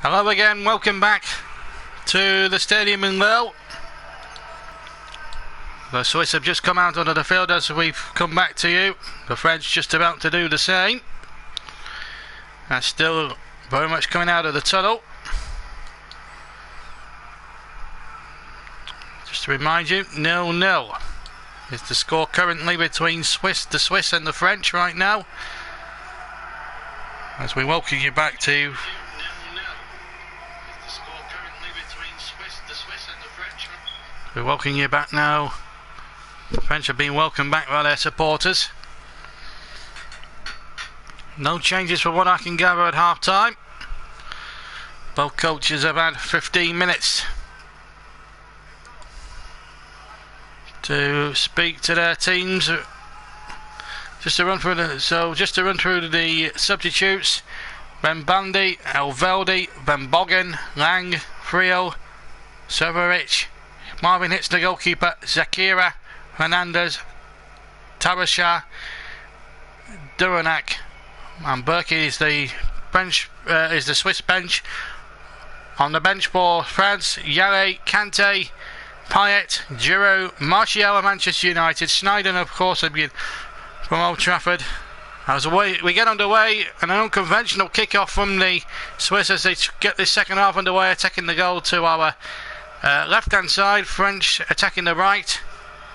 Hello again, welcome back to the stadium in Lille. The Swiss have just come out onto the field as we've come back to you. The French just about to do the same. And still very much coming out of the tunnel. Just to remind you, 0-0 is the score currently between the Swiss and the French right now. As we welcome you back to we're welcoming you back now. The French have been welcomed back by their supporters. No changes from what I can gather at half time. Both coaches have had 15 minutes to speak to their teams. Just to run through the substitutes: Bembandi, Elveldi, Bembogen, Lang, Friel, Severeich. Marvin hits the goalkeeper, Zakira, Hernandez, Tarasha, Duranak, and Berkey is the bench. Is the Swiss bench. On the bench for France, Yale, Kante, Payet, Giroud, Martial of Manchester United, Sneijder of course from Old Trafford. As we get underway, an unconventional kick-off from the Swiss as they get this second half underway, attacking the goal to our left-hand side. French attacking the right.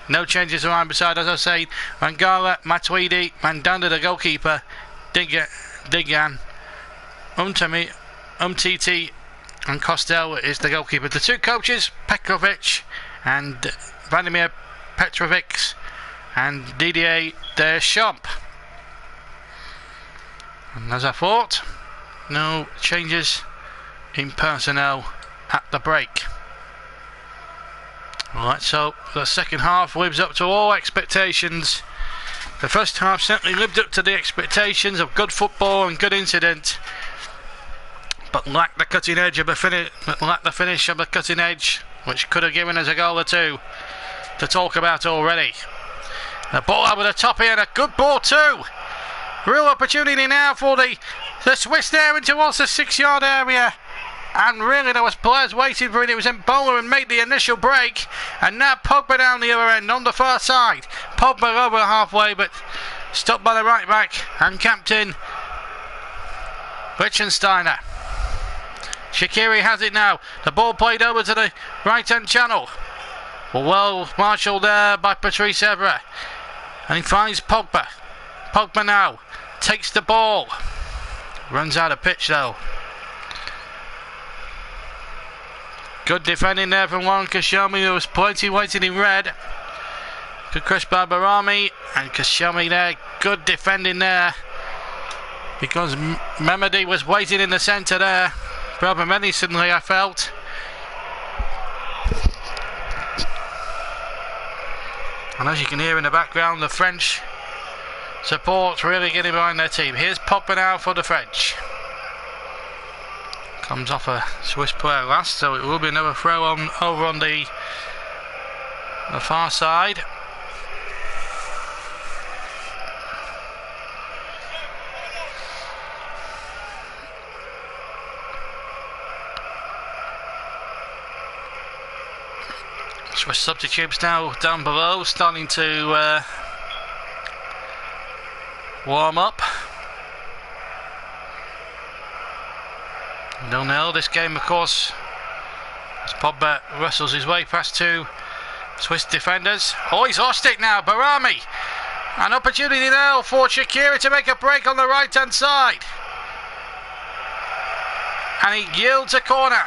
No changes around beside, as I say. Mangala, Matuidi, Mandanda the goalkeeper, Digan, Umtiti and Costel is the goalkeeper. The two coaches, Petrovic and Vladimir Petrovic and Didier Deschamps. And as I thought, no changes in personnel at the break. Alright, so the second half lives up to all expectations. The first half certainly lived up to the expectations of good football and good incident, but lacked the cutting edge of the finish of the cutting edge, which could have given us a goal or two to talk about already. The ball over the top here, and a good ball too. Real opportunity now for the Swiss there into towards the 6-yard area. And really there was players waiting for it. It was Mbola and made the initial break. And now Pogba down the other end on the far side. Pogba over halfway, but stopped by the right back and captain Lichtensteiner. Shaqiri has it now. The ball played over to the right hand channel. Well marshalled there by Patrice Evra. And he finds Pogba. Pogba now takes the ball. Runs out of pitch though. Good defending there from Warren Kashami. There was plenty waiting in red. Good crush by Barami. And Kashami there. Good defending there. Because Memedi was waiting in the centre there. Rather menacingly, I felt. And as you can hear in the background, the French support really getting behind their team. Here's Pogba now for the French. Comes off a Swiss player last, so it will be another throw on over on the far side. Swiss substitutes now down below, starting to warm up. 0-0 this game, of course, as Pogba wrestles his way past two Swiss defenders. Oh, he's lost it now. Barami. An opportunity now for Shaqiri to make a break on the right hand side. And he yields a corner.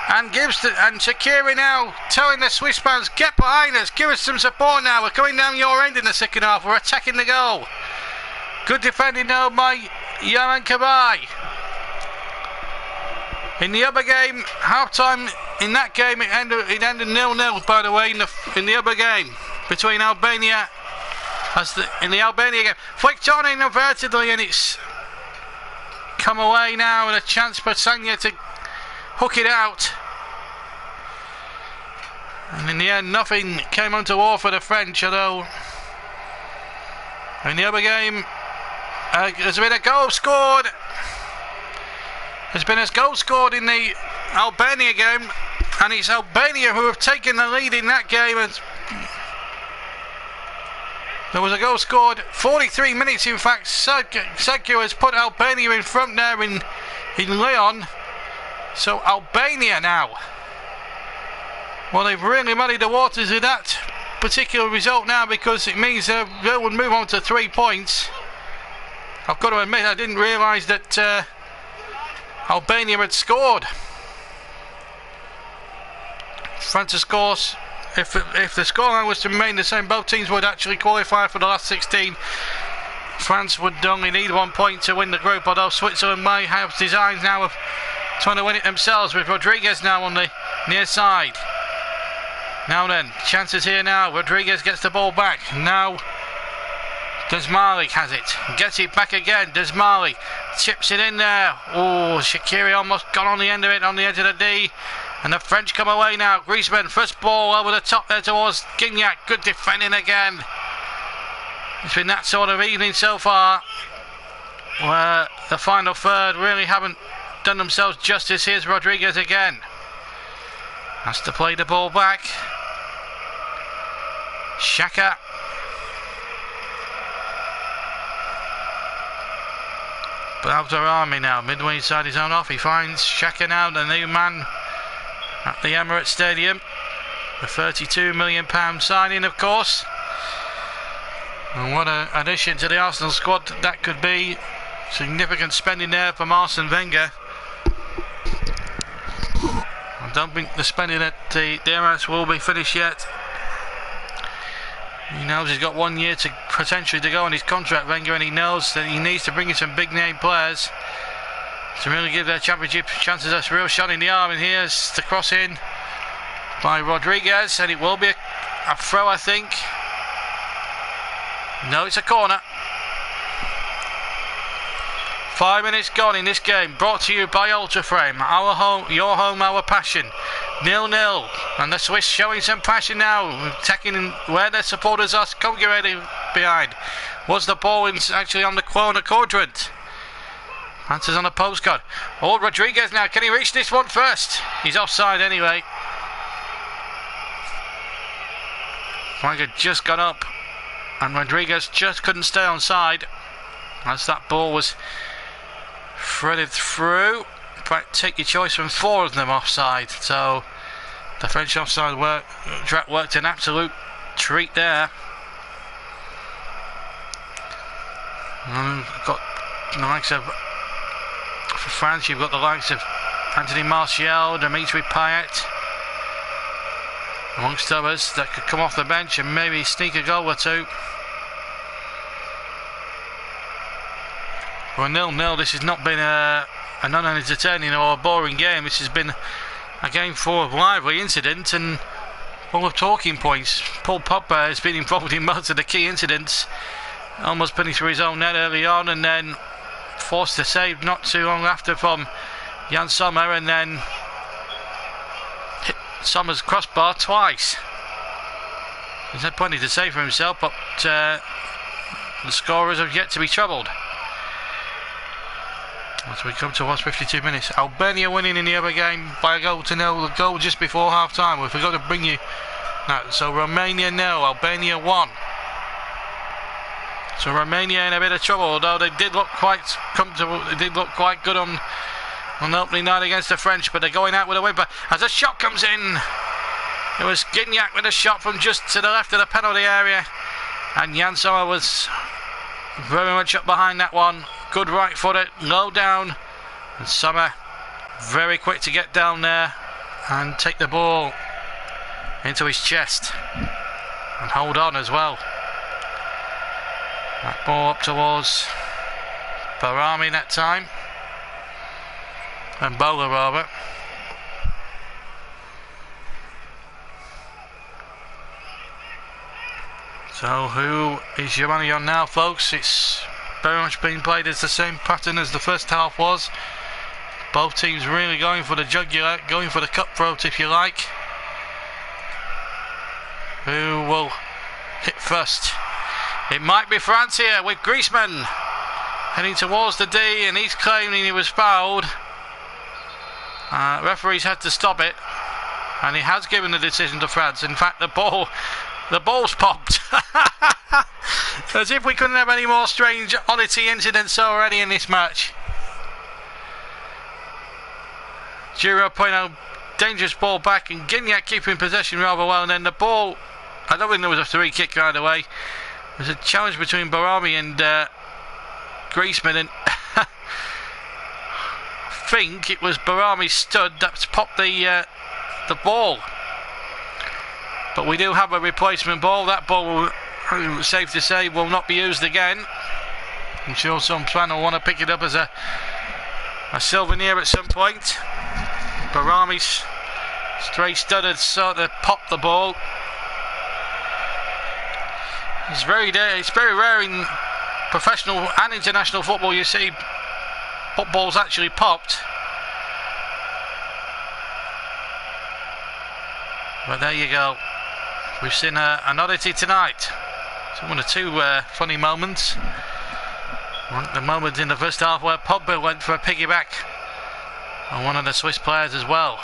And Shaqiri now telling the Swiss fans, get behind us, give us some support now. We're coming down your end in the second half. We're attacking the goal. Good defending now by Yaman Kabai. In the other game, half-time in that game, it ended 0-0, by the way, in the other game between Albania, in the Albania game. Flicked on inadvertently, and it's come away now, and a chance for Sagna to hook it out. And in the end, nothing came untoward for the French, although in the other game, there's been a goal scored There's been a goal scored in the Albania game, and it's Albania who have taken the lead in that game. There was a goal scored 43 minutes, in fact. Sergio has put Albania in front there in Lyon. So Albania now, well, they've really muddied the waters with that particular result now, because it means they will move on to 3 points. I've got to admit, I didn't realise that Albania had scored. France, of course, if the scoreline was to remain the same, both teams would actually qualify for the last 16. France would only need 1 point to win the group, although Switzerland may have designs now of trying to win it themselves, with Rodriguez now on the near side. Now then, chances here now. Rodriguez gets the ball back. Now Desmali has it. Gets it back again. Desmali chips it in there. Oh, Shaqiri almost got on the end of it, on the edge of the D. And the French come away now. Griezmann, first ball over the top there towards Gignac. Good defending again. It's been that sort of evening so far, where the final third really haven't done themselves justice. Here's Rodriguez again. Has to play the ball back. Xhaka. Balderrami now, midway inside his own half. He finds Xhaka now, the new man at the Emirates Stadium. The £32 million signing, of course. And what an addition to the Arsenal squad that could be. Significant spending there from Arsene Wenger. I don't think the spending at the Emirates will be finished yet. He knows he's got 1 year to potentially to go on his contract, Wenger, and he knows that he needs to bring in some big name players to really give their championship chances a real shot in the arm. And here's the cross in by Rodriguez, and it will be a throw, I think. No, it's a corner. 5 minutes gone in this game, brought to you by Ultraframe. Our home, your home, our passion. 0-0, and the Swiss showing some passion now, attacking where their supporters are congregating behind. Was the ball actually on the corner quadrant? Answers on a postcard. Oh, Rodriguez now, can he reach this one first? He's offside anyway. Flag had just got up, and Rodriguez just couldn't stay on side as that ball was threaded through. In fact, take your choice from 4 of them offside. So the French offside worked an absolute treat there. Got the likes of, for France, you've got the likes of Anthony Martial, Dimitri Payet, amongst others that could come off the bench and maybe sneak a goal or two. For a 0-0, this has not been a non-entertaining or a boring game. This has been a game full of lively incident and full of talking points. Paul Pogba has been involved in most of the key incidents, almost putting through his own net early on, and then forced to save not too long after from Jan Sommer, and then hit Sommer's crossbar twice. He's had plenty to say for himself, but the scorers have yet to be troubled. As we come towards 52 minutes, Albania winning in the other game by a goal to 0, the goal just before half time. We forgot to bring you that. So Romania 0, Albania 1. So Romania in a bit of trouble, although they did look quite comfortable. They did look quite good on the opening night against the French, but they're going out with a whimper as a shot comes in. It was Gignac with a shot from just to the left of the penalty area, and Jan Sommer was very much up behind that one. Good right footed, low down, and Sommer very quick to get down there and take the ball into his chest and hold on as well. That ball up towards Barami that time, and Bola rather. So who is your money on now, folks? It's very much being played as the same pattern as the first half was. Both teams really going for the jugular, going for the cutthroat if you like. Who will hit first? It might be France here with Griezmann heading towards the D, and he's claiming he was fouled. Referees had to stop it, and he has given the decision to France. In fact, the ball's popped. As if we couldn't have any more strange oddity incidents already in this match. Giroud putting a dangerous ball back, and Gignac keeping possession rather well, and then the ball, I don't think there was a free kick either way. There was a challenge between Barami and Griezmann, and I think it was Barami's stud that's popped the ball. But we do have a replacement ball. That ball, safe to say, will not be used again. I'm sure some fan will want to pick it up as a souvenir at some point. Barami's stray stud had sort of popped the ball. It's very rare in professional and international football you see footballs actually popped. But there you go. We've seen an oddity tonight. It's one or two funny moments. The moment in the first half where Pogba went for a piggyback on one of the Swiss players as well.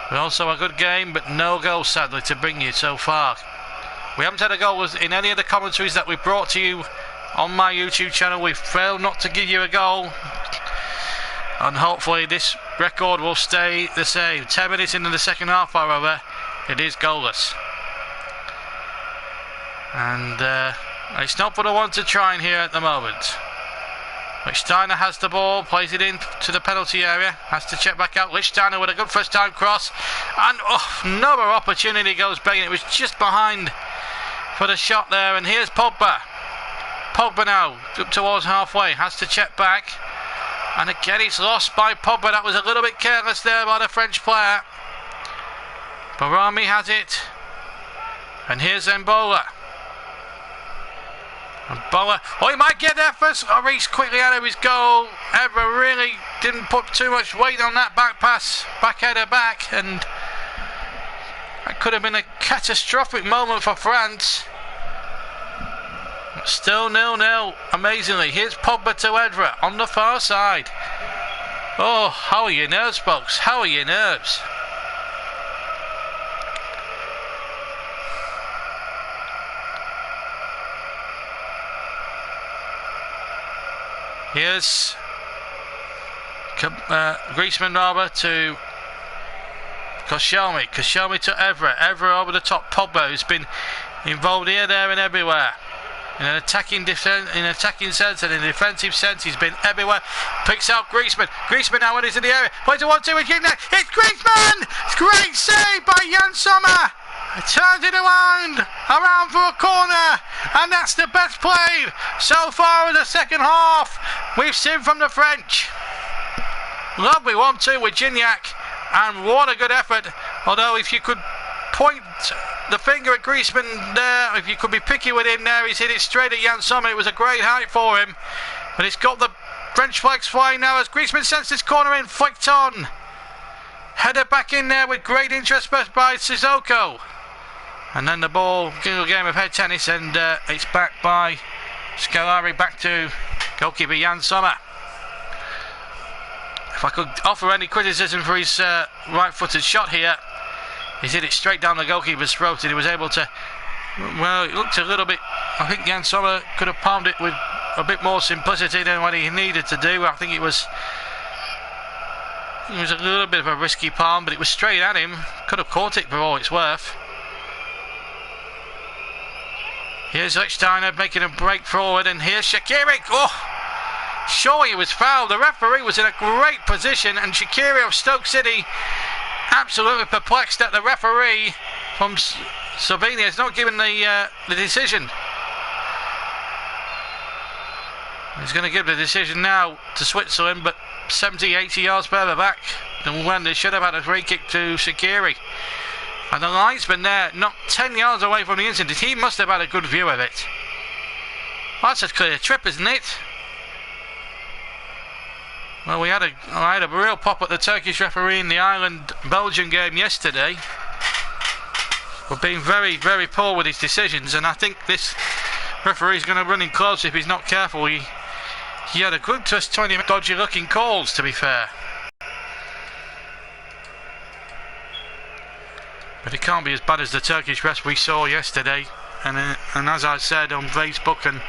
But also a good game, but no goal sadly to bring you so far. We haven't had a goal in any of the commentaries that we've brought to you on my YouTube channel. We've failed not to give you a goal, and hopefully this record will stay the same. 10 minutes into the second half, however, it is goalless. And it's not what I want to try in here at the moment. Lichtsteiner has the ball, plays it in to the penalty area, has to check back out. Lichtsteiner with a good first time cross, and another opportunity goes begging. It was just behind for the shot there, and here's Pogba. Pogba now up towards halfway, has to check back, and again it's lost by Pogba. That was a little bit careless there by the French player. Barami has it, and here's Mbola. Mbola, he might get there first. Reese quickly out of his goal. Evra really didn't put too much weight on that back pass, backheader back, and that could have been a catastrophic moment for France. But still 0-0, amazingly. Here's Pogba to Evra on the far side. Oh, how are your nerves, folks? How are your nerves? Here's Griezmann rather to Koscielny. Koscielny to Evra. Evra over the top. Pogba, who's been involved here, there and everywhere. In an attacking sense and in a defensive sense, he's been everywhere. Picks out Griezmann. Griezmann now when he's in the area. Plays a 1-2 with Gignac. It's Griezmann! It's great save by Yann Sommer. Turns it around for a corner, and that's the best played so far in the second half we've seen from the French. Lovely 1-2 with Gignac, and what a good effort. Although if you could point the finger at Griezmann there, if you could be picky with him there, he's hit it straight at Yann Sommer. It was a great height for him, but it's got the French flags flying now as Griezmann sends this corner in, flicked on. Header back in there with great interest by Sissoko. And then the ball, good game of head tennis, and it's back by Scolari, back to goalkeeper Yann Sommer. If I could offer any criticism for his right-footed shot here, he's hit it straight down the goalkeeper's throat, and he was able to, well, it looked a little bit, I think Yann Sommer could have palmed it with a bit more simplicity than what he needed to do. I think it was a little bit of a risky palm, but it was straight at him. Could have caught it for all it's worth. Here's Lichtsteiner making a break forward, and here's Shaqiri. Surely he was fouled. The referee was in a great position, and Shaqiri of Stoke City absolutely perplexed that the referee from Slovenia has not given the decision. He's going to give the decision now to Switzerland, but 70-80 yards further back than when they should have had a free kick to Shaqiri. And the linesman there, not 10 yards away from the incident, he must have had a good view of it. That's a clear trip, isn't it? Well, I had a real pop at the Turkish referee in the Ireland-Belgium game yesterday. We're being very, very poor with his decisions, and I think this referee's going to run in close if he's not careful. He Yeah, the group just 20 dodgy looking calls, to be fair. But it can't be as bad as the Turkish ref we saw yesterday. And as I said on Facebook and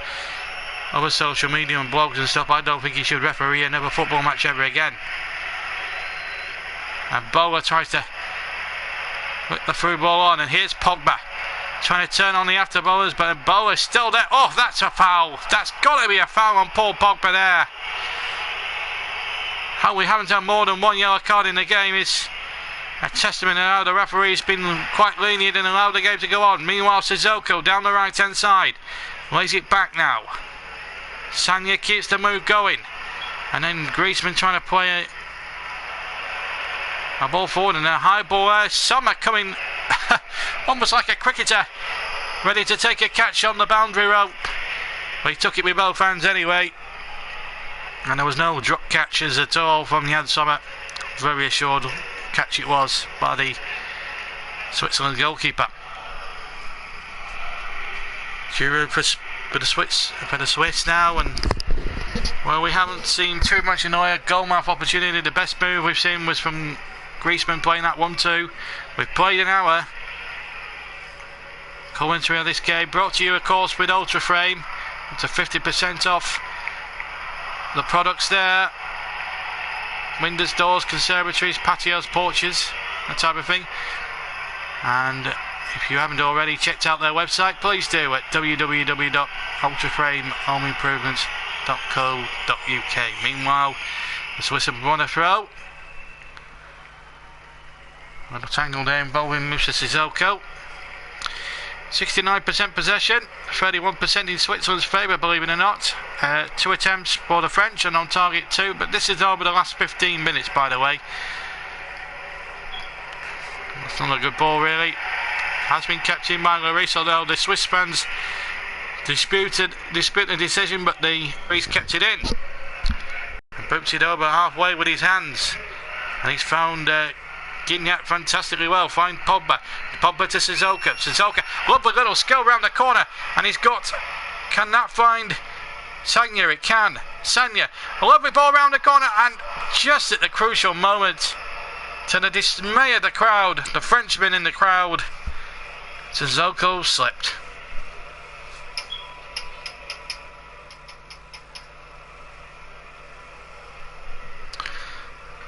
other social media and blogs and stuff, I don't think he should referee another football match ever again. And Bola tries to put the through ball on, and here's Pogba trying to turn on the after bowlers, but Bola's still there. Oh, that's a foul. That's got to be a foul on Paul Pogba there. How we haven't had more than one yellow card in the game is a testament to how the referee's been quite lenient and allowed the game to go on. Meanwhile, Sissoko down the right hand side lays it back now. Sagna keeps the move going, and then Griezmann trying to play a ball forward, and a high ball there. Sommer coming almost like a cricketer, ready to take a catch on the boundary rope, but he took it with both hands anyway, and there was no drop catches at all from Jan Sommer. Very assured catch it was by the Switzerland goalkeeper. Giroud for the Swiss now, and well, we haven't seen too much in the way of goal mouth opportunity. The best move we've seen was from Griezmann playing that 1-2. We've played an hour. Commentary of this game brought to you, of course, with Ultraframe. Up to 50% off the products there. Windows, doors, conservatories, patios, porches, that type of thing. And if you haven't already checked out their website, please do at www.ultraframehomeImprovements.co.uk. Meanwhile, the Swiss have won a throw. A little tangle there involving Moussa Sissoko. 69% possession, 31% in Switzerland's favour, believe it or not. 2 attempts for the French and on target 2, but this is over the last 15 minutes, by the way. That's not a good ball, really. Has been kept in by Lloris, although the Swiss fans dispute the decision, but he's kept it in. And boots it over halfway with his hands. And he's found Gignac fantastically well. Find Pogba. Pogba to Sissoko. Sissoko, lovely little skill round the corner, and he's got. Can that find Sagna? It can. Sagna, a lovely ball round the corner, and just at the crucial moment, to the dismay of the crowd, the Frenchmen in the crowd, Sissoko slipped.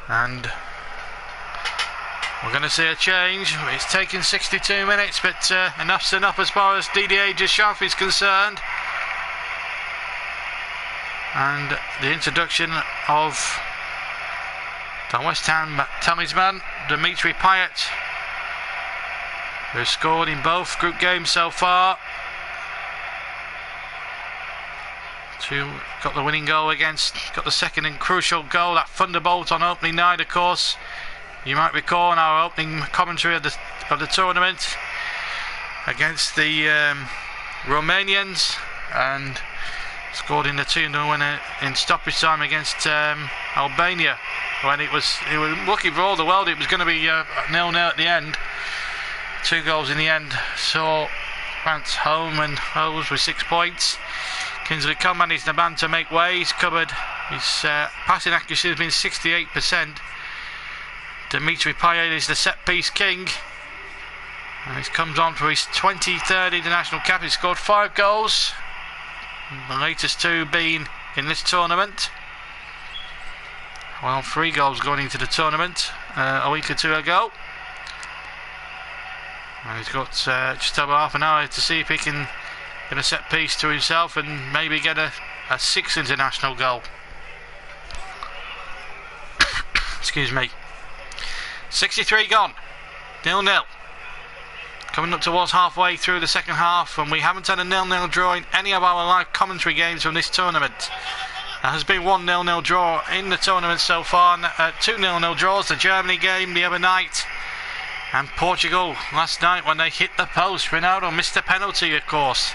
And we're going to see a change. It's taken 62 minutes, but enough's enough as far as Didier Deschamps is concerned. And the introduction of the West Ham talisman, Dimitri Payet, who scored in both group games so far. Got the winning goal got the second and crucial goal, that thunderbolt on opening night, of course. You might recall in our opening commentary of the tournament against the Romanians, and scored in the 2-0 winner in stoppage time against Albania, when it was looking for all the world it was going to be 0-0 at the end. 2 goals in the end. So France home and hose with 6 points. Kingsley Coman is the man to make way. He's covered. His passing accuracy has been 68%. Dimitri Payet is the set piece king, and he comes on for his 23rd international cap. He scored 5 goals, the latest 2 being in this tournament. Well, 3 goals going into the tournament a week or 2 ago. And he's got just over half an hour to see if he can get a set piece to himself and maybe get a 6th international goal. Excuse me. 63 gone. 0-0. Coming up towards halfway through the second half, and we haven't had a 0-0 draw in any of our live commentary games from this tournament. There has been 1 0-0 draw in the tournament so far, 2 0-0 draws, the Germany game the other night, and Portugal last night when they hit the post. Ronaldo missed the penalty, of course.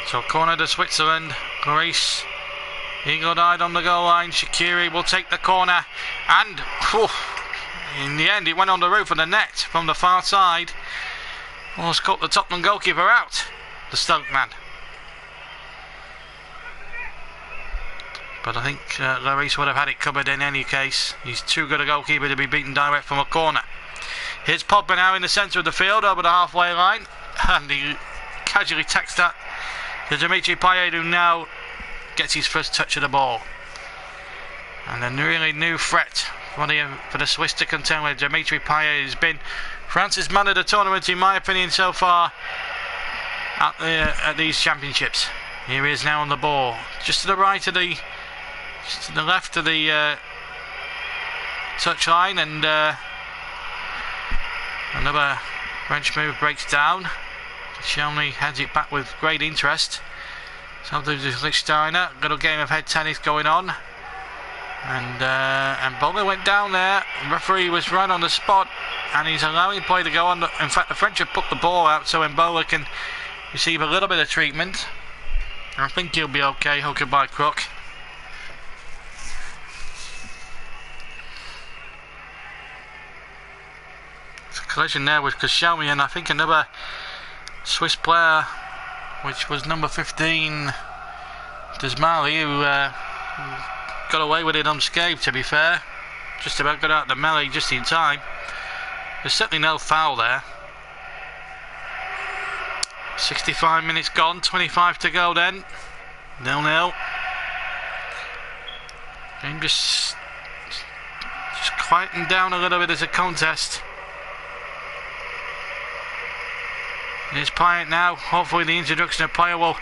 So corner to Switzerland. Lloris, eagle-eyed on the goal line. Shaqiri will take the corner, and in the end it went on the roof of the net from the far side. Almost caught the Tottenham goalkeeper out, the Stoke man. But I think Lloris would have had it covered in any case. He's too good a goalkeeper to be beaten direct from a corner. Here's Pogba now in the centre of the field over the halfway line, and he casually takes that to Dimitri Payet, who now gets his first touch of the ball. And a really new threat for the Swiss to contend with. Dimitri Payet has been France's man of the tournament, in my opinion, so far at these championships. Here he is now on the ball, just to the right of the, just to the left of the touchline, and another French move breaks down. Shelny heads it back with great interest. So there's Lichtsteiner, little game of head tennis going on. And Bowler went down there. The referee was right on the spot, and he's allowing play to go on. In fact, the French have put the ball out so Bowler can receive a little bit of treatment. I think he'll be okay, hooker by crook. It's a collision there with Koscielny and I think another Swiss player, which was number 15, Desmali, who got away with it unscathed, to be fair. Just about got out the melee just in time. There's certainly no foul there. 65 minutes gone, 25 to go then. 0-0. Game just quieting down a little bit as a contest. Here's Payet now. Hopefully the introduction of Payet will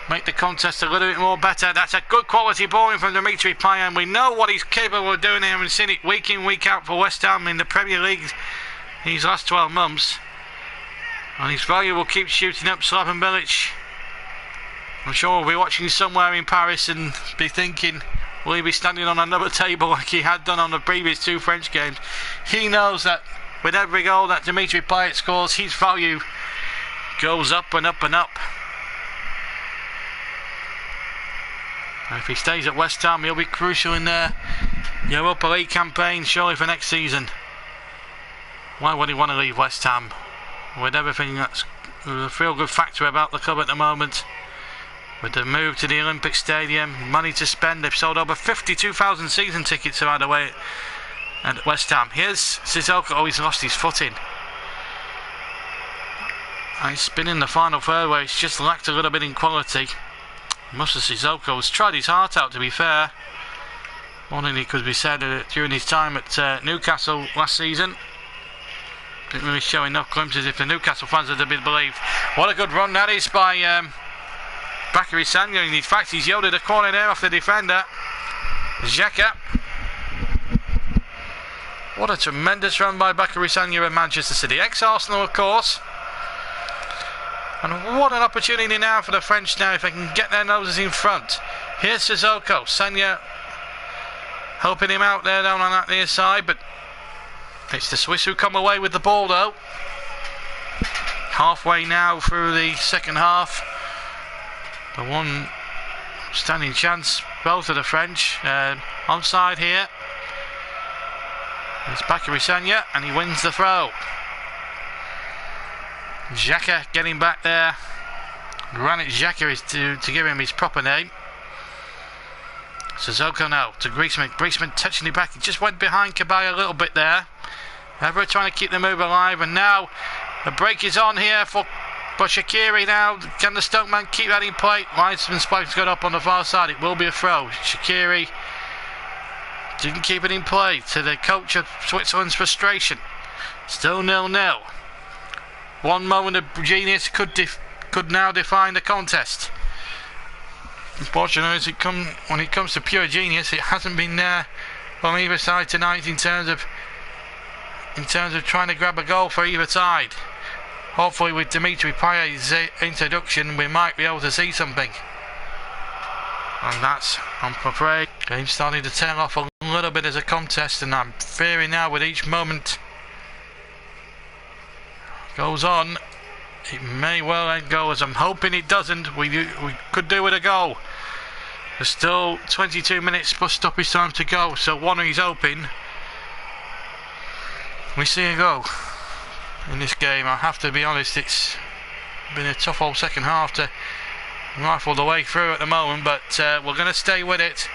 make the contest a little bit more better. That's a good quality ball in from Dimitri Payet, and we know what he's capable of doing here, and we've seen it week in, week out for West Ham in the Premier League these last 12 months. And his value will keep shooting up. Slaven Bilic, I'm sure we'll be watching somewhere in Paris and be thinking, will he be standing on another table like he had done on the previous two French games? He knows that with every goal that Dimitri Payet scores, his value goes up and up and up. And if he stays at West Ham, he'll be crucial in their Europa League campaign, surely, for next season. Why would he want to leave West Ham? With everything that's a feel-good factor about the club at the moment, with the move to the Olympic Stadium, money to spend. They've sold over 52,000 season tickets, by the way, at West Ham. Here's Sissoko. Oh, he's lost his footing. And he's been in the final third where he's just lacked a little bit in quality. Musa Sissoko has tried his heart out, to be fair. More than he could be said during his time at Newcastle last season. Didn't really show enough glimpses if the Newcastle fans had been believed. What a good run that is by Bakary Sagna. In fact, he's yielded a corner there off the defender, Xhaka. What a tremendous run by Bakary Sagna at Manchester City. Ex-Arsenal, of course. And what an opportunity now for the French now if they can get their noses in front. Here's Sissoko. Sagna helping him out there down on that near side, but it's the Swiss who come away with the ball though. Halfway now through the second half. The one standing chance, both of the French. Onside here. It's Bakary Sagna, and he wins the throw. Xhaka getting back there. Granit Xhaka is to give him his proper name. Sissoko now to Griezmann. Griezmann touching it back. He just went behind Kabay a little bit there. Ever trying to keep the move alive, and now the break is on here for Shaqiri now. Can the Stoke man keep that in play? Linesman spikes got up on the far side. It will be a throw. Shaqiri didn't keep it in play, to the coach of Switzerland's frustration. Still 0-0. One moment of genius could now define the contest. Unfortunately, when it comes to pure genius, it hasn't been there on either side tonight in terms of trying to grab a goal for either side. Hopefully with Dimitri Payet's introduction we might be able to see something. And that's, I'm afraid, game starting to tail off a little bit as a contest, and I'm fearing now with each moment goes on, it may well end goals. I'm hoping it doesn't. We could do with a goal. There's still 22 minutes plus stoppage time to go, so one is open. we see a goal in this game. I have to be honest, it's been a tough old second half to rifle the way through at the moment, but we're going to stay with it.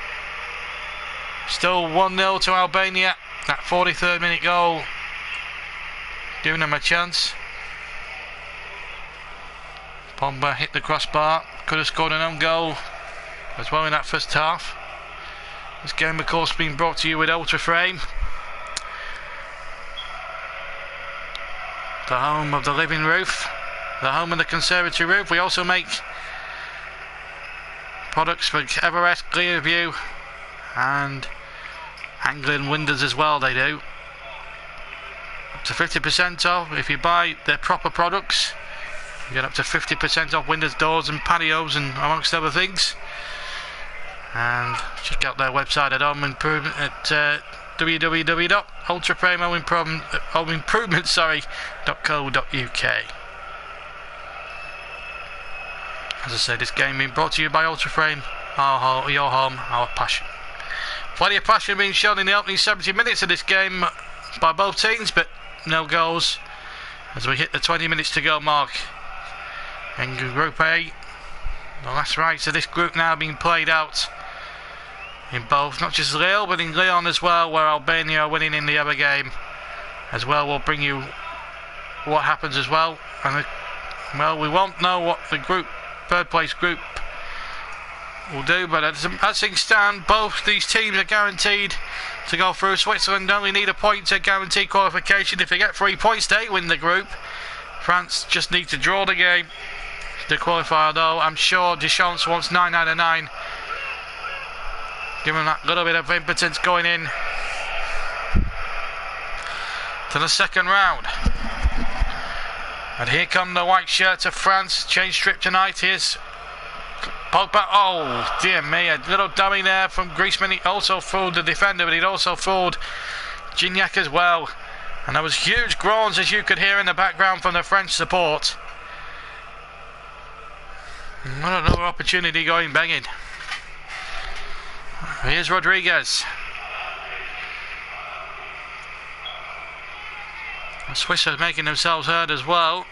Still 1-0 to Albania. That 43rd minute goal giving them a chance. Pogba hit the crossbar, could have scored an own goal as well in that first half. This game of course being brought to you with Ultraframe, the home of the living roof, the home of the conservatory roof. We also make products for Everest, Clearview and Anglian windows as well. They do up to 50% off if you buy their proper products. You get up to 50% off windows, doors and patios and amongst other things. And check out their website at www.ultraframe.co.uk. As I said, this game being brought to you by Ultraframe, your home, our passion. Plenty of passion being shown in the opening 70 minutes of this game by both teams, but no goals as we hit the 20 minutes to go mark. In Group A, the last rights of this group now being played out in both, not just Lille, but in Lyon as well, where Albania are winning in the other game as well. We'll bring you what happens as well. And well, we won't know what the third place group will do, but as things stand, both these teams are guaranteed to go through. Switzerland only need a point to guarantee qualification. If they get 3 points, they win the group. France just need to draw the game to qualify, although I'm sure Deschamps wants 9 out of 9. Give them that little bit of impotence going in to the second round. And here come the white shirts of France. Change strip tonight. Here's Pogba. Oh dear me, a little dummy there from Griezmann. He also fooled the defender, but he'd also fooled Gignac as well. And there was huge groans, as you could hear in the background, from the French support. What another opportunity going banging. Here's Rodriguez. The Swiss are making themselves heard as well.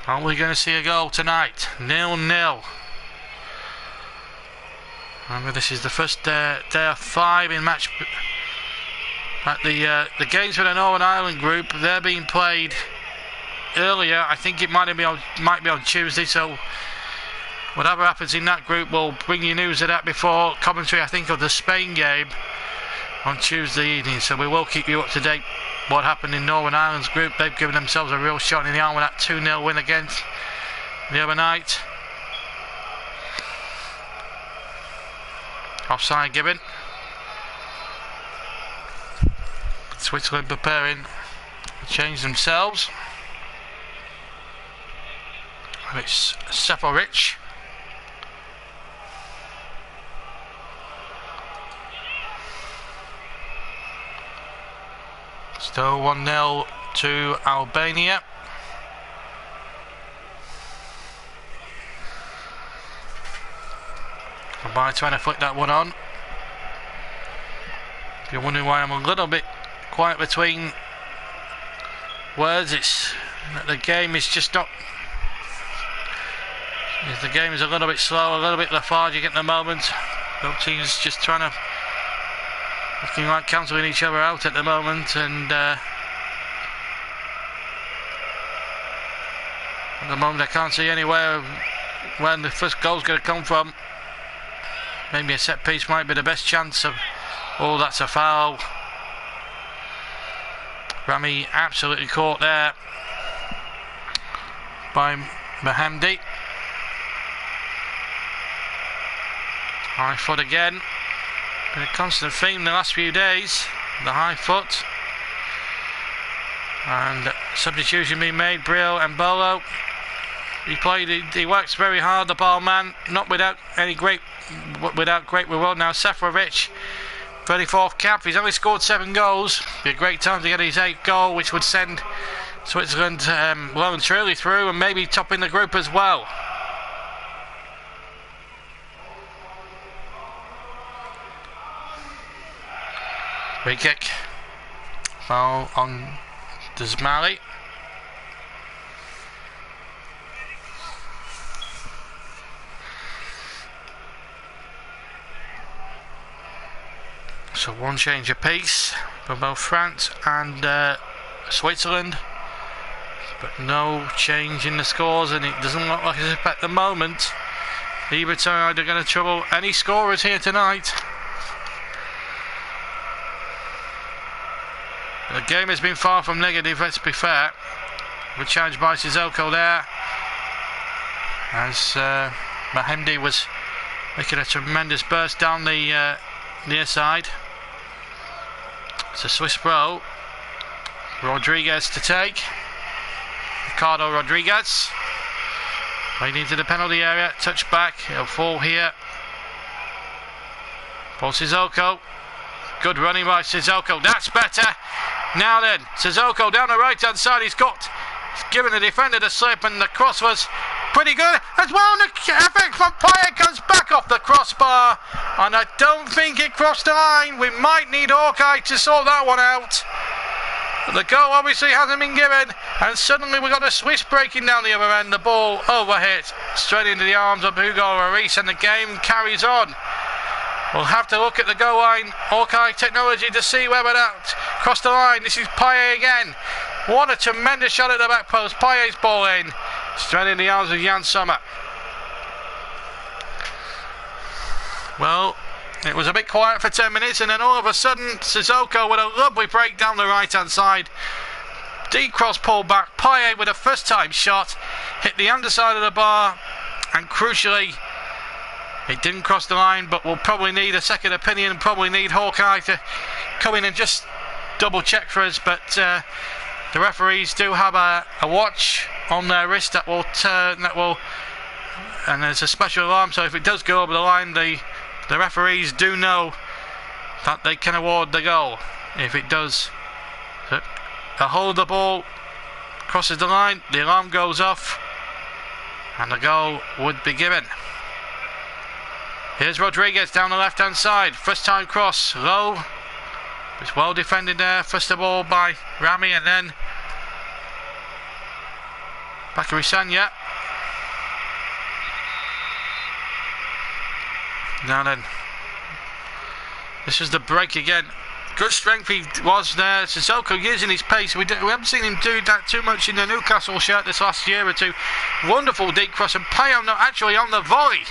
Are we going to see a goal tonight? 0-0. Remember, this is the first day of 5 in match. But the games for the Northern Ireland group, they're being played earlier. I think it might be on Tuesday. So whatever happens in that group, we'll bring you news of that before commentary, I think, of the Spain game on Tuesday evening. So we will keep you up to date what happened in Northern Ireland's group. They've given themselves a real shot in the arm with that 2-0 win against the other night. Offside given. Switzerland preparing to change themselves. And it's Seferovic. Still 1-0 to Albania. By trying to flick that one on. If you're wondering why I'm a little bit quiet between words, it's that the game is just not. The game is a little bit slow, a little bit lethargic at the moment. Both teams just trying to, looking like cancelling each other out at the moment, and at the moment I can't see anywhere where the first goal's going to come from. Maybe a set piece might be the best chance of. Oh, that's a foul. Rami absolutely caught there by Mohamdi. High foot again. Been a constant theme the last few days, the high foot. And substitution being made. Brill and Bolo. He works very hard, the ball man, not without great reward. Now Seferovic, 34th cap. He's only scored 7 goals. Be a great time to get his 8th goal, which would send Switzerland well and truly through, and maybe topping the group as well. Free kick. Foul on Desmali. So one change apiece for both France and Switzerland, but no change in the scores, and it doesn't look like it's at the moment either side are going to trouble any scorers here tonight. The game has been far from negative, let's be fair. Good challenge by Sissoko there, as Mahemdi was making a tremendous burst down the near side. It's a Swiss throw. Rodriguez to take. Ricardo Rodriguez. Right into the penalty area. Touch back. He'll fall here. For Sissoko. Good running by Sissoko. That's better. Now then, Sissoko down the right hand side. He's given the defender the slip, and the cross was pretty good as well. The effort from Payet comes back off the crossbar, and I don't think it crossed the line. We might need Hawkeye to sort that one out. The goal obviously hasn't been given, and suddenly we've got a Swiss breaking down the other end. The ball overhit straight into the arms of Hugo Lloris, and the game carries on. We'll have to look at the goal line, Hawkeye technology, to see whether that crossed the line. This is Payet again. What a tremendous shot at the back post. Payet's ball in. Straight in the arms of Jan Sommer. Well, it was a bit quiet for 10 minutes, and then all of a sudden Sissoko with a lovely break down the right hand side. Deep cross pull back. Payet with a first time shot hit the underside of the bar, and crucially it didn't cross the line, but we'll probably need a second opinion and probably need Hawkeye to come in and just double check for us. But the referees do have a watch on their wrist that will turn, and there's a special alarm, so if it does go over the line, the referees do know that they can award the goal. If it does, a hold of the ball crosses the line, the alarm goes off, and the goal would be given. Here's Rodriguez down the left hand side, first time cross, low. It's well defended there, first of all by Rami, and then Bakary Sagna. Now then, this is the break again. Good strength he was there. Sissoko using his pace. We haven't seen him do that too much in the Newcastle shirt this last year or two. Wonderful deep cross, and Payet actually on the volley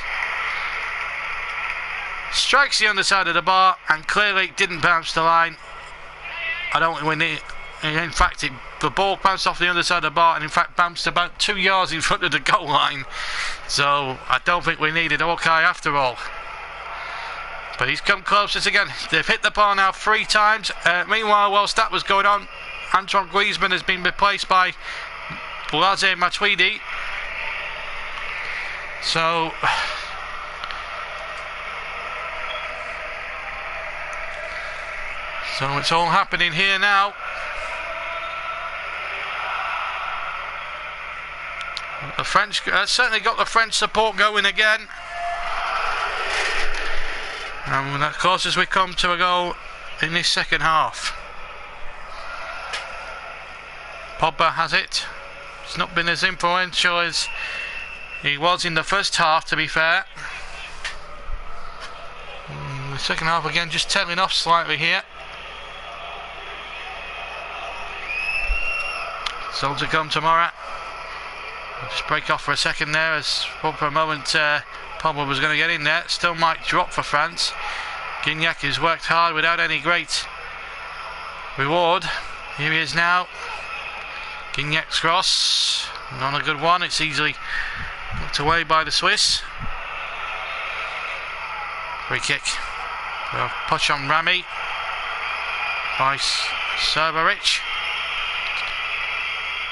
strikes the underside of the bar, and clearly didn't bounce the line. I don't think we need. In fact, the ball bounced off the underside of the bar, and in fact bounced about 2 yards in front of the goal line. So I don't think we needed Hawkeye after all. But he's come closest again. They've hit the bar now 3 times. Meanwhile, whilst that was going on, Antoine Griezmann has been replaced by Blaise Matuidi. So it's all happening here now. The French certainly got the French support going again. And of course, as we come to a goal in this second half, Pogba has it. It's not been as influential as he was in the first half, to be fair. The second half again just tailing off slightly here. So to come tomorrow. I'll just break off for a second there, as for a moment Pogba was going to get in there. Still might drop for France. Gignac has worked hard without any great reward. Here he is now. Gignac's cross, not a good one. It's easily knocked away by the Swiss. Free kick. A push on Rami by Cerveric.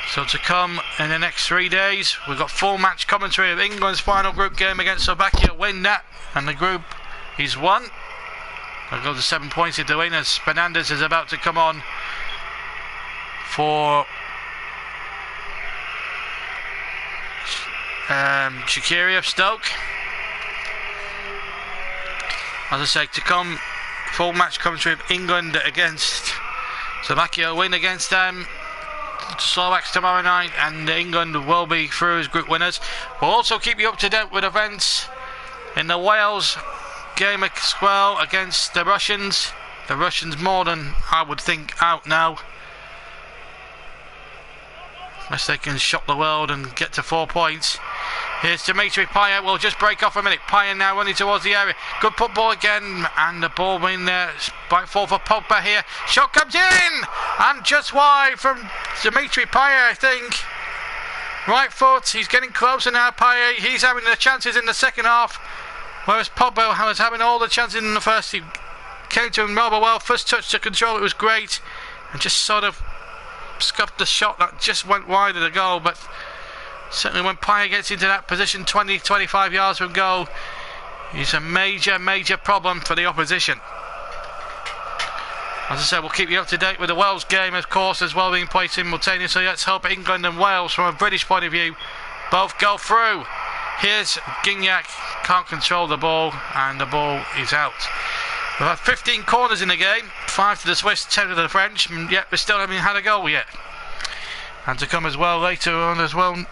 So to come in the next 3 days, we've got full match commentary of England's final group game against Slovakia. Win that, and the group is won. They'll go to 7 points if they win, as Fernandes is about to come on for Shaqiri of Stoke. As I say, to come full match commentary of England against Slovakia, win against Slovaks tomorrow night, and England will be through as group winners. We'll also keep you up to date with events in the Wales game as well against the Russians. The Russians more than I would think out now, unless they can shock the world and get to 4 points. Here's Dimitri Payet, will just break off a minute. Payet now running towards the area. Good football again, and the ball in there. Back forward for Pogba here. Shot comes in, and just wide from Dimitri Payet, I think. Right foot, he's getting closer now, Payet. He's having the chances in the second half, whereas Pogba was having all the chances in the first. He came to him rather well. First touch to control, it was great, and just sort of scuffed the shot that just went wide of the goal. But certainly when Payet gets into that position 20-25 yards from goal, he's a major problem for the opposition. As I said, we'll keep you up to date with the Wales game, of course, as well, being played simultaneously. Let's hope England and Wales, from a British point of view, both go through. Here's Gignac, can't control the ball, and the ball is out. We've had 15 corners in the game, 5 to the Swiss, 10 to the French, and yet we still haven't had a goal yet. And to come as well later on as well,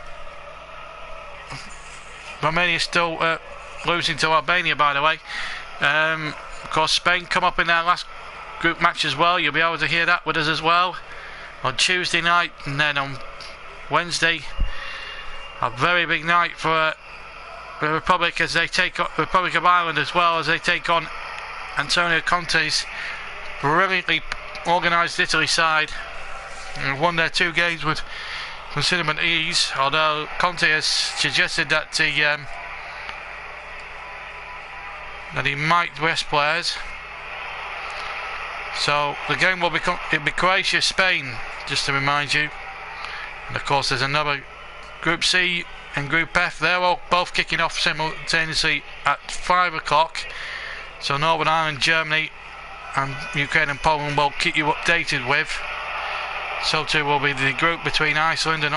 Romania still losing to Albania, by the way. Of course, Spain come up in their last group match as well. You'll be able to hear that with us as well on Tuesday night, and then on Wednesday, a very big night for the Republic as they take on Republic of Ireland, as well as they take on Antonio Conte's brilliantly organised Italy side, and won their 2 games with considerable ease, although Conte has suggested that he might rest players. So the game will be Croatia-Spain, just to remind you. And of course there's another Group C and Group F. They're all both kicking off simultaneously at 5 o'clock. So Northern Ireland, Germany and Ukraine and Poland will keep you updated with. So too will be the group between Iceland and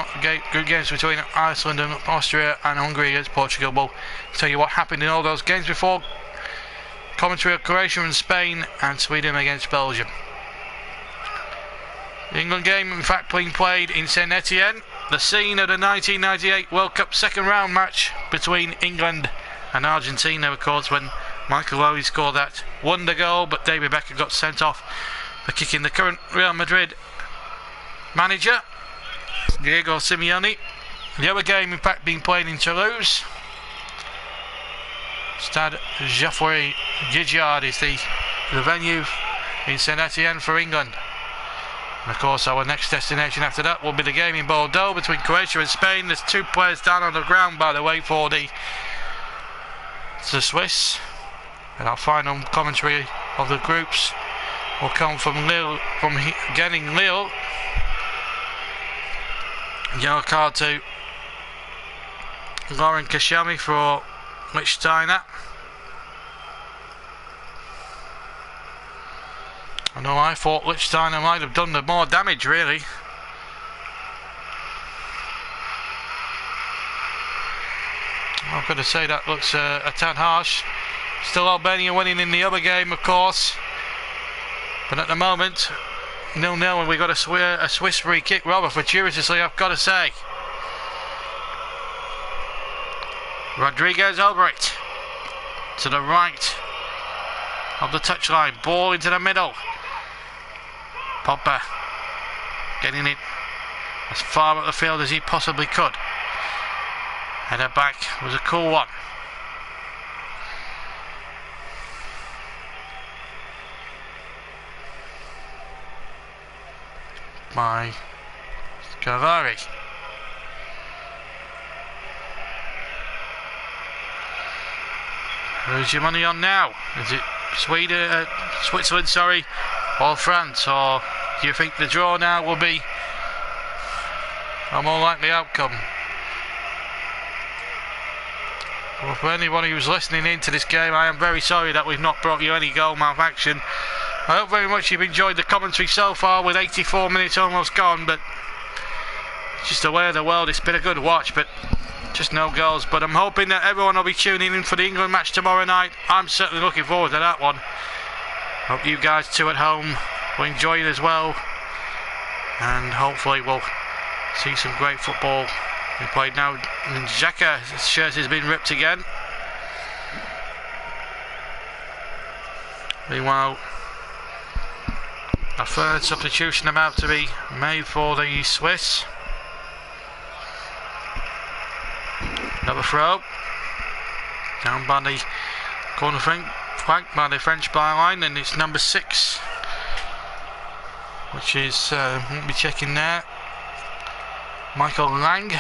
group games between Iceland and Austria, and Hungary against Portugal. We'll tell you what happened in all those games before. Commentary of Croatia and Spain, and Sweden against Belgium. The England game, in fact, being played in Saint Etienne, the scene of the 1998 World Cup second round match between England and Argentina, of course, when Michael Owen scored that wonder goal, but David Beckham got sent off for kicking the current Real Madrid manager, Diego Simeone. The other game, in fact, being played in Toulouse. Stade Geoffroy Guichard is the venue in Saint Etienne for England. And of course, our next destination after that will be the game in Bordeaux between Croatia and Spain. There's 2 players down on the ground, by the way, for the Swiss. And our final commentary of the groups will come from Lille, from getting Lille. Yellow card to Lauren Kashami for Lichtsteiner. I know I thought Lichtsteiner might have done the more damage, really. I've got to say that looks a tad harsh. Still Albania winning in the other game, of course. But at the moment, 0-0, and we got a Swiss free kick, rather fortuitously, I've got to say. Rodriguez over it, to the right of the touchline, ball into the middle. Pogba getting it as far up the field as he possibly could. Header back was a cool one. By Cavari. Who's your money on now? Is it Switzerland, sorry, or France? Or do you think the draw now will be a more likely outcome? Well, for anybody who's listening into this game, I am very sorry that we've not brought you any goal-mouth action. I hope very much you've enjoyed the commentary so far, with 84 minutes almost gone, but just the way of the world, it's been a good watch, but just no goals. But I'm hoping that everyone will be tuning in for the England match tomorrow night. I'm certainly looking forward to that one. Hope you guys too at home will enjoy it as well, and hopefully we'll see some great football we played now. Xhaka's shirt has been ripped again. Meanwhile, a third substitution about to be made for the Swiss. Another throw down by the corner flank by the French byline, and it's number 6, which is won't be checking there, Michael Lang.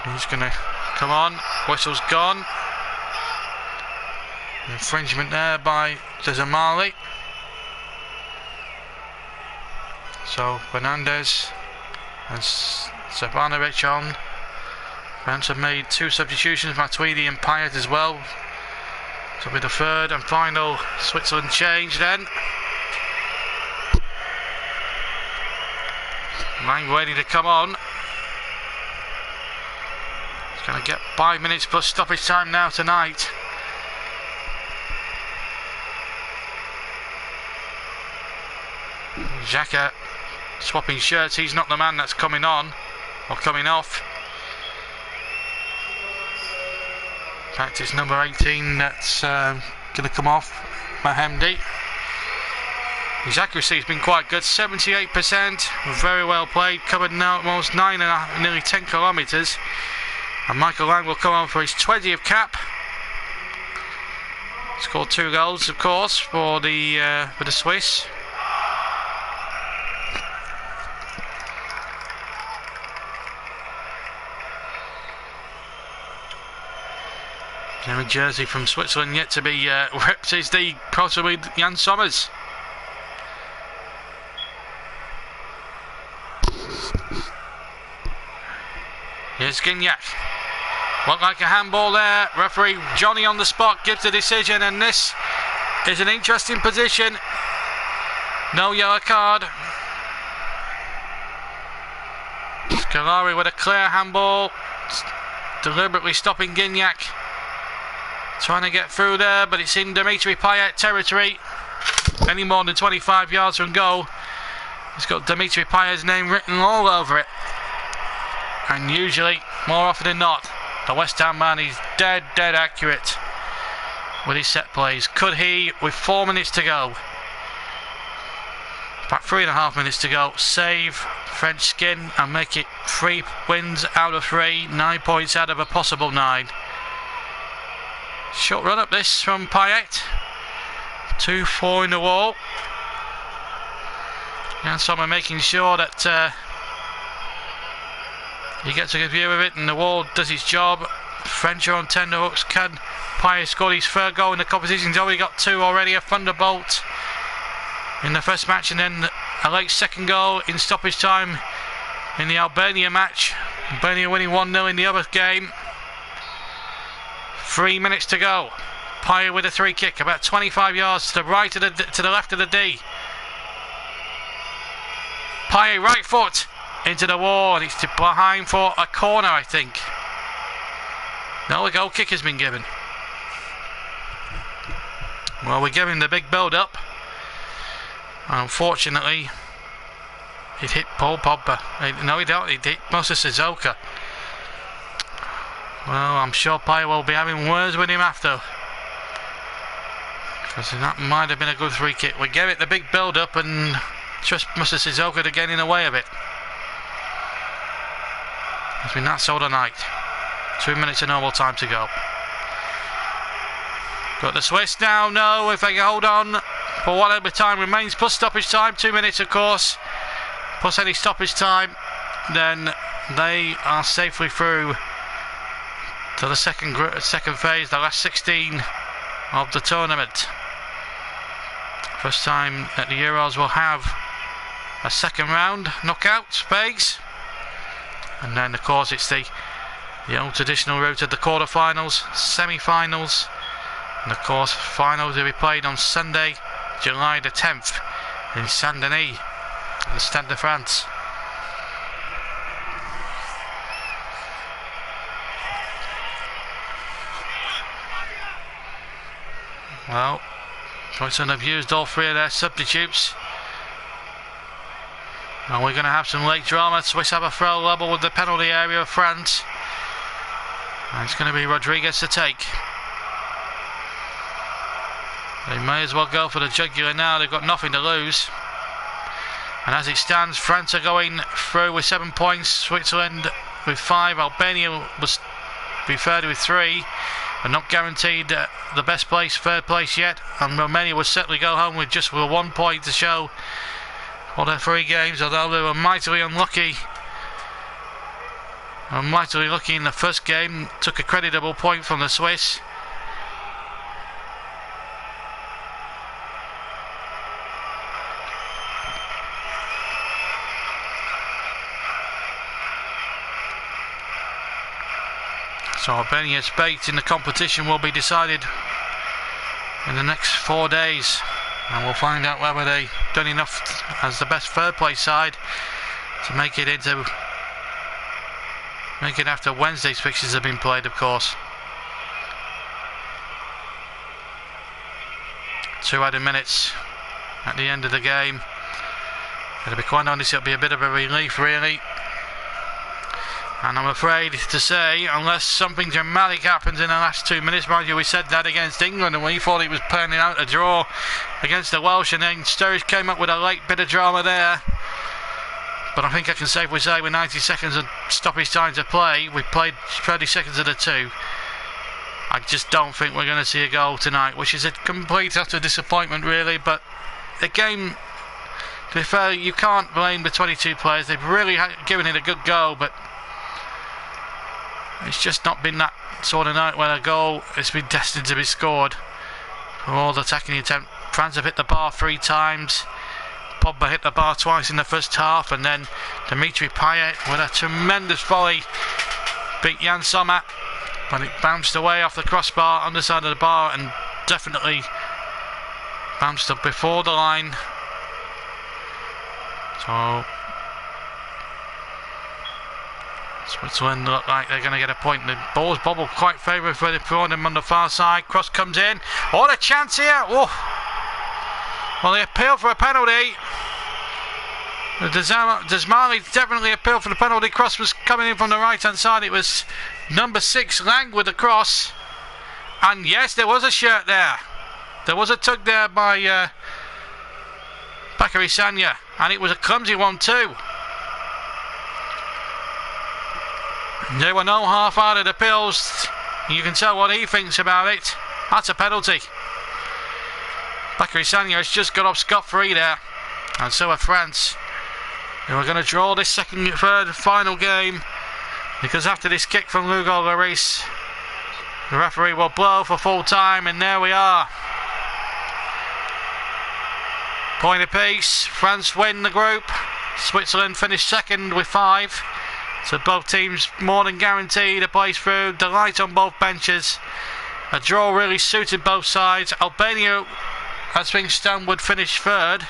He's gonna come on. Whistle's gone. Infringement there by Dzemali. So Fernandez and Savanovic on. France have made 2 substitutions, Matuidi and Payet as well. So will be the third and final Switzerland change then. Lang ready to come on. He's going to get 5 minutes plus stoppage time now tonight. Xhaka swapping shirts. He's not the man that's coming on or coming off. In fact, it's number 18 that's going to come off, Mahemdi. His accuracy has been quite good, 78%, very well played, covered now almost 9.5, nearly 10 kilometres. And Michael Lang will come on for his 20th cap. Scored 2 goals, of course, for the Swiss. The only jersey from Switzerland yet to be ripped is the possibly Jan Sommers. Here's Gignac. Looked like a handball there. Referee Johnny on the spot gives the decision, and this is an interesting position. No yellow card. Scolari with a clear handball, deliberately stopping Gignac. Trying to get through there, but it's in Dimitri Payet territory. Any more than 25 yards from goal, it's got Dimitri Payet's name written all over it. And usually, more often than not, the West Ham man is dead accurate with his set plays. Could he, with 4 minutes to go, about 3.5 minutes to go, save French skin and make it 3 wins out of 3, 9 points out of a possible 9? Short run up this from Payet. 2-4 in the wall. And someone making sure that he gets a good view of it, and the wall does its job. French are on tenterhooks. Can Payet score his third goal in the competition? He's already got 2 already. A thunderbolt in the first match, and then a late second goal in stoppage time in the Albania match. Albania winning 1-0 in the other game. 3 minutes to go. Payet with a 3 kick, about 25 yards to the right of to the left of the D. Payet right foot into the wall, and it's behind for a corner, I think. No, the goal kick has been given. Well, we're giving the big build up. Unfortunately, it hit Paul Pogba. No, it hit Moussa Sissoko. Well, I'm sure Payet will be having words with him after, because that might have been a good 3 kick. We gave it the big build up and trust Moussa Sissoko to get in the way of it. It's been that sort of night. 2 minutes of normal time to go. Got the Swiss now. No, if they can hold on for whatever time remains, plus stoppage time, 2 minutes of course, plus any stoppage time, then they are safely through to the second phase, the last 16 of the tournament. First time that the Euros will have a second round knockout phase, and then of course it's the old traditional route of the quarter-finals, semi-finals, and of course finals will be played on Sunday, July the 10th in Saint-Denis at the Stade de France. Well, Switzerland have used all three of their substitutes. And we're going to have some late drama. Swiss have a throw level with the penalty area of France. And it's going to be Rodriguez to take. They may as well go for the jugular now. They've got nothing to lose. And as it stands, France are going through with 7 points. Switzerland with 5. Albania was be third with 3. But not guaranteed the best place, third place yet. And Romania will certainly go home with just 1 point to show for their 3 games. Although they were mightily unlucky. Mightily lucky in the first game. Took a creditable point from the Swiss. So Albania's fate in the competition will be decided in the next 4 days, and we'll find out whether they've done enough as the best third place side to make it after Wednesday's fixtures have been played, of course. 2 added minutes at the end of the game. To be quite honest, it'll be a bit of a relief, really. And I'm afraid to say, unless something dramatic happens in the last 2 minutes, mind you, we said that against England and we thought it was planning out a draw against the Welsh, and then Sturridge came up with a late bit of drama there. But I think I can safely say with 90 seconds of stoppage time to play, we played 30 seconds of the 2. I just don't think we're going to see a goal tonight, which is a complete utter disappointment, really. But the game, to be fair, you can't blame the 22 players. They've really given it a good go, but it's just not been that sort of night where a goal has been destined to be scored. For all the attacking attempt, France have hit the bar 3 times. Pogba hit the bar twice in the first half, and then Dimitri Payet with a tremendous volley beat Jan Sommer, but it bounced away off the crossbar, underside of the bar, and definitely bounced up before the line. So Switzerland look like they're going to get a point. The ball's bobbled quite favourable for them on the far side. Cross comes in. What a chance here! Oh. Well, they appeal for a penalty. Desmali definitely appealed for the penalty. Cross was coming in from the right hand side. It was number 6 Lang with the cross. And yes, there was a shirt there. There was a tug there by Bakary Sagna, and it was a clumsy one too. There were no half-hearted appeals. You can tell what he thinks about it. That's a penalty. Bakary Sagna has just got off scot-free there, and so are France, who are going to draw this third final game, because after this kick from Hugo Lloris, the referee will blow for full time, and there we are. Point apiece. France win the group. Switzerland finished second with 5. So both teams more than guaranteed a place through. Delight on both benches. A draw really suited both sides. Albania, as things stand, would finish third,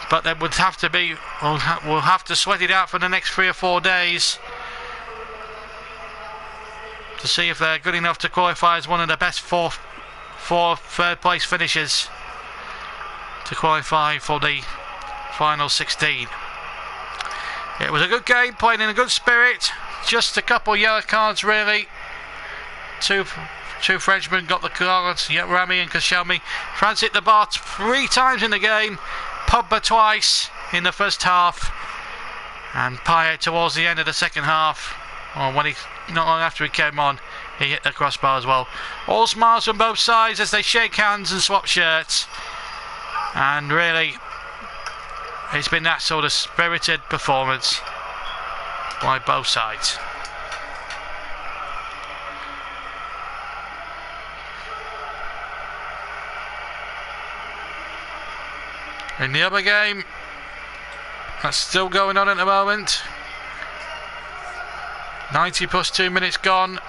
but they would have to be. We'll have to sweat it out for the next 3 or 4 days to see if they're good enough to qualify as one of the best four third place finishers to qualify for the final 16. It was a good game, played in a good spirit. Just a couple yellow cards, really. Two Frenchmen got the cards, Rami and Koscielny. France hit the bar 3 times in the game. Pogba twice in the first half, and Payet towards the end of the second half, or when not long after he came on, he hit the crossbar as well. All smiles from both sides as they shake hands and swap shirts, and really it's been that sort of spirited performance by both sides. In the other game, that's still going on at the moment. 90 plus 2 minutes gone,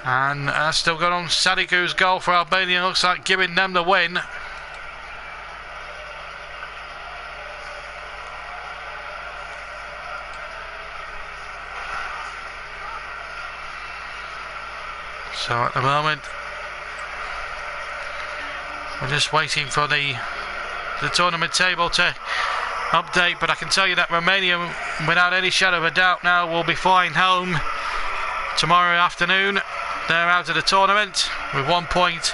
and that's still going on. Sadiku's goal for Albania looks like giving them the win. So at the moment, We're just waiting for the tournament table to update, but I can tell you that Romania, without any shadow of a doubt now, will be flying home tomorrow afternoon. They're out of the tournament with 1 point.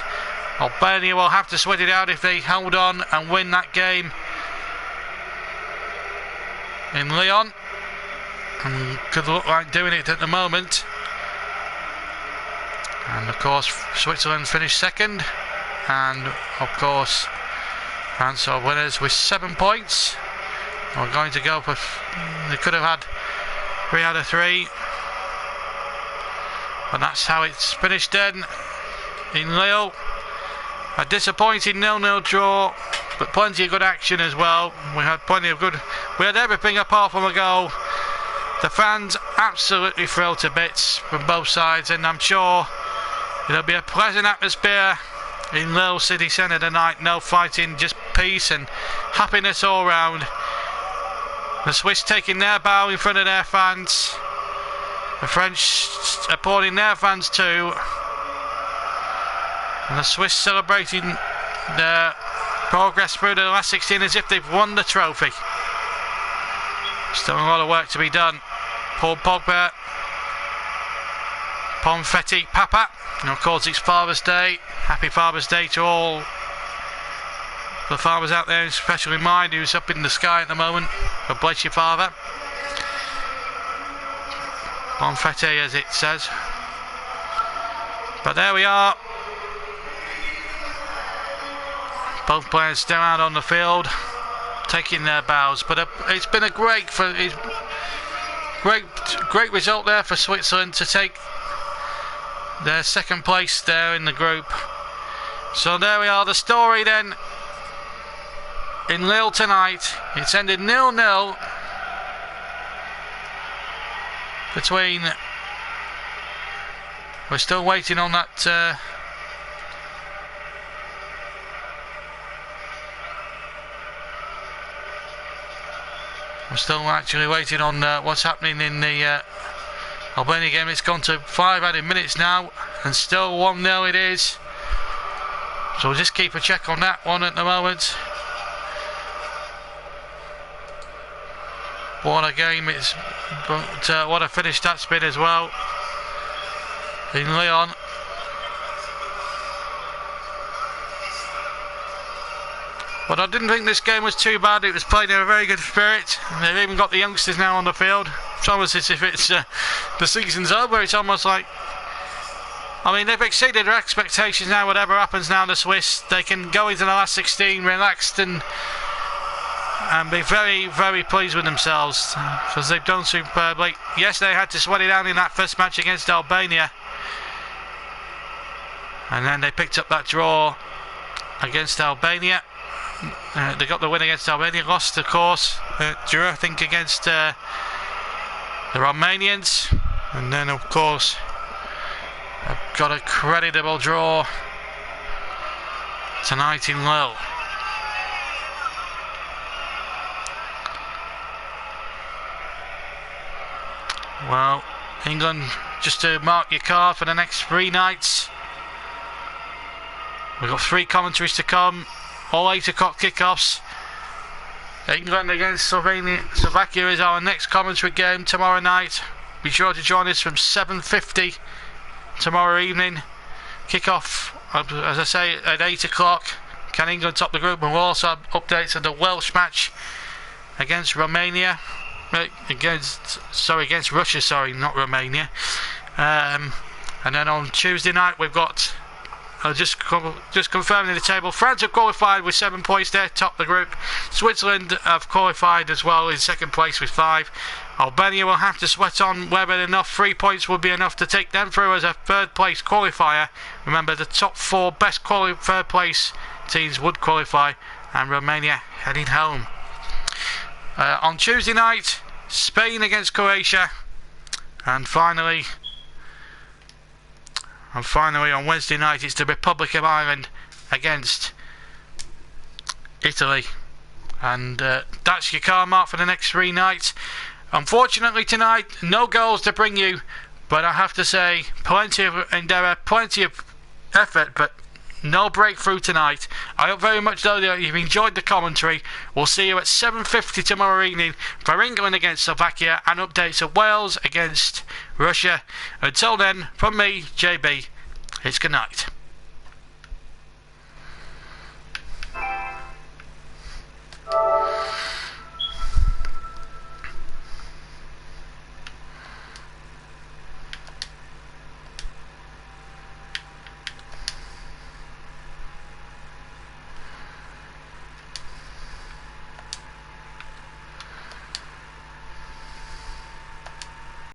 Albania will have to sweat it out if they hold on and win that game in Lyon, and could look like doing it at the moment. And of course Switzerland finished second, and of course France are winners with 7 points. We're going to go for, they could have had 3 out of 3, but that's how it's finished then in Lille. A disappointing 0-0 draw, but plenty of good action as well. We had everything apart from a goal. The fans absolutely thrilled to bits from both sides, and I'm sure there'll be a pleasant atmosphere in Lille City Centre tonight. No fighting, just peace and happiness all round. The Swiss taking their bow in front of their fans. The French applauding their fans too. And the Swiss celebrating their progress through the last 16 as if they've won the trophy. Still a lot of work to be done. Paul Pogba, Bonfetti, Papa. And of course it's Father's Day. Happy Father's Day to all the farmers out there, especially mine who's up in the sky at the moment. God bless you, Father. Bonfetti, as it says. But there we are. Both players still out on the field, taking their bows. But it's been a great result there for Switzerland to take their second place there in the group. So there we are, the story then in Lille tonight. It's ended 0-0 between. We're still waiting on that. I'm still actually waiting on what's happening in the Albania game. It's gone to 5 added minutes now, and still 1-0 it is. So we'll just keep a check on that one at the moment. What a game it's, but what a finish that's been as well in Lyon. But I didn't think this game was too bad. It was played in a very good spirit. They've even got the youngsters now on the field. It's almost as if it's the season's over. It's almost like, I mean, they've exceeded their expectations now. Whatever happens now, the Swiss, they can go into the last 16 relaxed and be very, very pleased with themselves, because they've done superbly. Yes, they had to sweat it out in that first match against Albania, and then they picked up that draw against Albania. They got the win against Albania, lost of course, drew I think against the Romanians, and then of course got a creditable draw tonight in Lille. Well, England, just to mark your card for the next 3 nights, we've got 3 commentaries to come. All 8 o'clock kickoffs. England against Slovakia is our next commentary game tomorrow night. Be sure to join us from 7:50 tomorrow evening. Kickoff, as I say, at 8 o'clock. Can England top the group? And we'll also have updates on the Welsh match against Romania. Against Russia, sorry, not Romania. And then on Tuesday night we've got, just confirming the table, France have qualified with 7 points there, top the group. Switzerland have qualified as well in second place with 5. Albania will have to sweat on whether enough 3 points will be enough to take them through as a third place qualifier. Remember, the top 4 best third place teams would qualify, and Romania heading home. On Tuesday night, Spain against Croatia, and finally on Wednesday night it's the Republic of Ireland against Italy. And that's your card mark for the next 3 nights. Unfortunately tonight, no goals to bring you, but I have to say, plenty of endeavour, plenty of effort, but No breakthrough tonight. I hope very much though that you've enjoyed the commentary. We'll see you at 7:50 tomorrow evening for England against Slovakia and updates of Wales against Russia. Until then, from me, JB, it's good night.